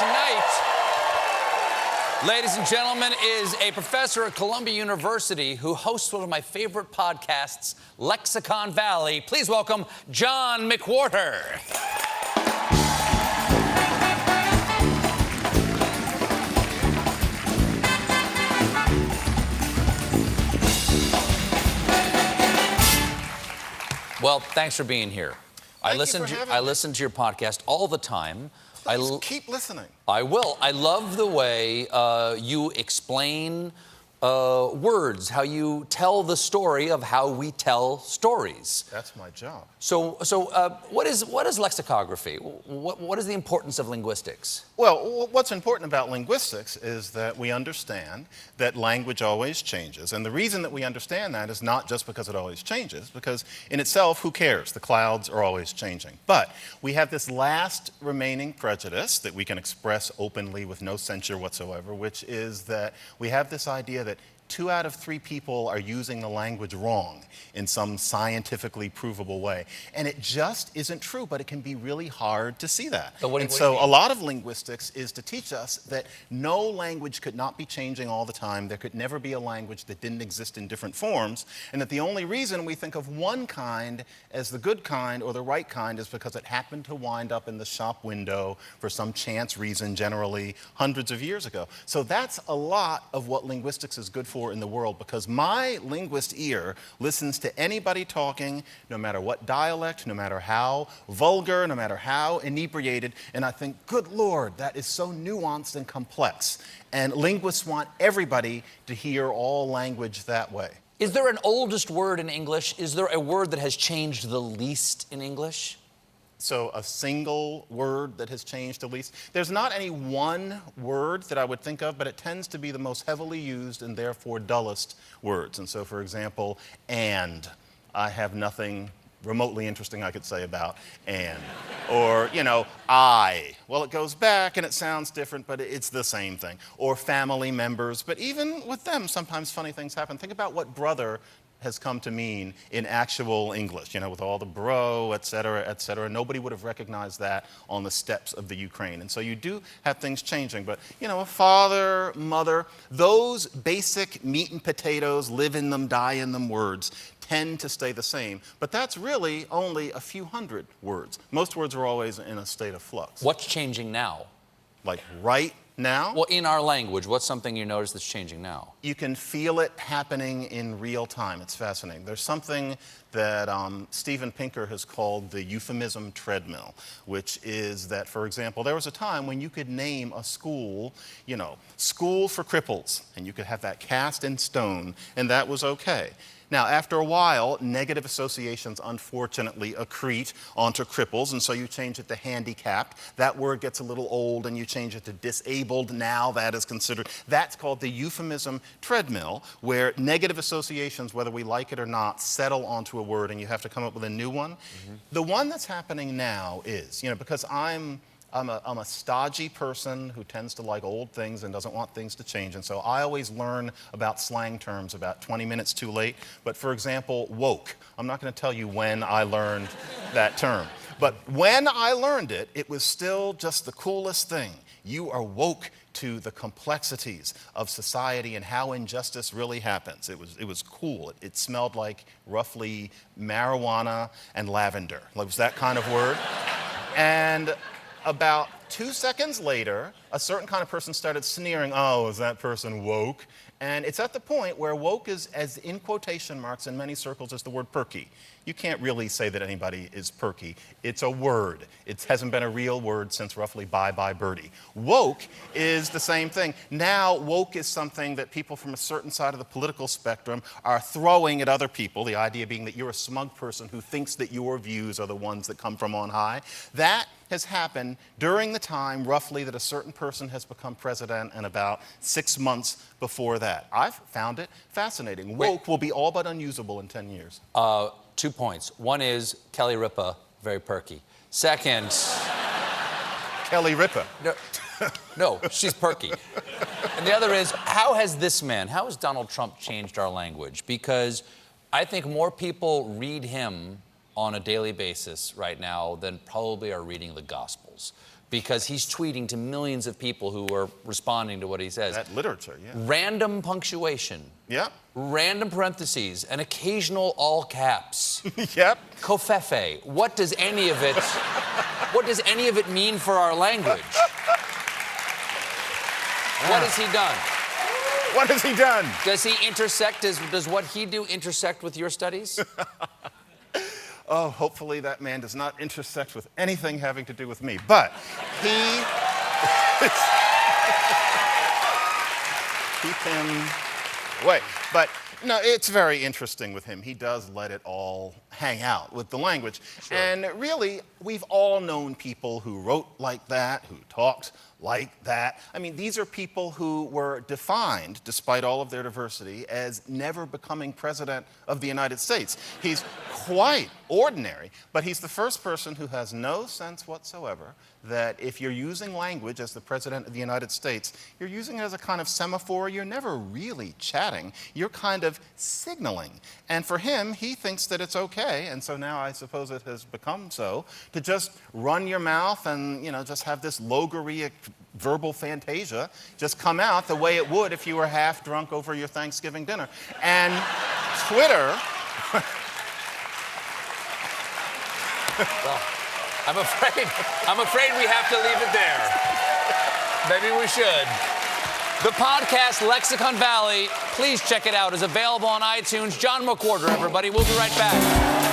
tonight, ladies and gentlemen, is a professor at Columbia University who hosts one of my favorite podcasts, Lexicon Valley. Please welcome John McWhorter. Well, thanks for being here. I listen to your podcast all the time. Please keep listening. I will. I love the way you explain words, how you tell the story of how we tell stories. That's my job. So what is lexicography? What is the importance of linguistics? Well, what's important about linguistics is that we understand that language always changes. And the reason that we understand that is not just because it always changes, because in itself, who cares? The clouds are always changing. But we have this last remaining prejudice that we can express openly with no censure whatsoever, which is that we have this idea that 2 out of 3 people are using the language wrong in some scientifically provable way. And it just isn't true, but it can be really hard to see that. And so a lot of linguistics is to teach us that no language could not be changing all the time. There could never be a language that didn't exist in different forms, and that the only reason we think of one kind as the good kind or the right kind is because it happened to wind up in the shop window for some chance reason, generally hundreds of years ago. So that's a lot of what linguistics is good for in the world, because my linguist ear listens to anybody talking, no matter what dialect, no matter how vulgar, no matter how inebriated, and I think, good Lord, that is so nuanced and complex. And linguists want everybody to hear all language that way. Is there an oldest word in English? Is there a word that has changed the least in English? So a single word that has changed the least. There's not any one word that I would think of, but it tends to be the most heavily used and therefore dullest words. And so, for example, and. I have nothing remotely interesting I could say about and. Or, I. Well, it goes back and it sounds different, but it's the same thing. Or family members. But even with them, sometimes funny things happen. Think about what brother has come to mean in actual English, with all the bro, et cetera, et cetera. Nobody would have recognized that on the steppes of the Ukraine. And so you do have things changing. But, a father, mother, those basic meat and potatoes, live in them, die in them words tend to stay the same. But that's really only a few hundred words. Most words are always in a state of flux. What's changing now? Like right now? Well, in our language, what's something you notice that's changing now? You can feel it happening in real time. It's fascinating. There's something that Stephen Pinker has called the euphemism treadmill, which is that, for example, there was a time when you could name a school, school for cripples, and you could have that cast in stone, and that was okay. Now, after a while, negative associations unfortunately accrete onto cripples, and so you change it to handicapped. That word gets a little old, and you change it to disabled. Now that is considered. That's called the euphemism treadmill, where negative associations, whether we like it or not, settle onto a word, and you have to come up with a new one. Mm-hmm. The one that's happening now is, because I'm a stodgy person who tends to like old things and doesn't want things to change. And so I always learn about slang terms about 20 minutes too late. But for example, woke. I'm not going to tell you when I learned that term. But when I learned it, it was still just the coolest thing. You are woke to the complexities of society and how injustice really happens. It was cool. It smelled like roughly marijuana and lavender. It was that kind of word. And about 2 seconds later, a certain kind of person started sneering, oh, is that person woke? And it's at the point where woke is, as in quotation marks in many circles, is the word perky. You can't really say that anybody is perky. It's a word. It hasn't been a real word since roughly Bye Bye Birdie. Woke is the same thing. Now, woke is something that people from a certain side of the political spectrum are throwing at other people, the idea being that you're a smug person who thinks that your views are the ones that come from on high. That has happened during the time, roughly, that a certain person has become president, and about 6 months before that. I've found it fascinating. Woke will be all but unusable in 10 years. 2 points. One is Kelly Ripa, very perky. Second... Kelly Ripa. No, she's perky. And the other is, how has Donald Trump changed our language? Because I think more people read him on a daily basis right now than probably are reading the Gospels. because he's tweeting to millions of people who are responding to what he says. That literature, yeah. Random punctuation. Yep. Random parentheses, and occasional all caps. Yep. Covfefe. What does any of it mean for our language? What has he done? What has he done? Does he intersect? Does what he do intersect with your studies? Oh, hopefully that man does not intersect with anything having to do with me. But he... Keep him away. But no, it's very interesting with him. He does let it all hang out with the language. Sure. And really, we've all known people who wrote like that, who talked like that. I mean, these are people who were defined, despite all of their diversity, as never becoming president of the United States. He's quite ordinary, but he's the first person who has no sense whatsoever that if you're using language as the president of the United States, you're using it as a kind of semaphore. You're never really chatting. You're kind of signaling. And for him, he thinks that it's okay, and so now I suppose it has become so, to just run your mouth and, just have this logorrheic verbal fantasia just come out the way it would if you were half drunk over your Thanksgiving dinner. And Twitter... Well, I'm afraid we have to leave it there. Maybe we should. The podcast Lexicon Valley, please check it out. It's available on iTunes. John McWhorter, everybody. We'll be right back.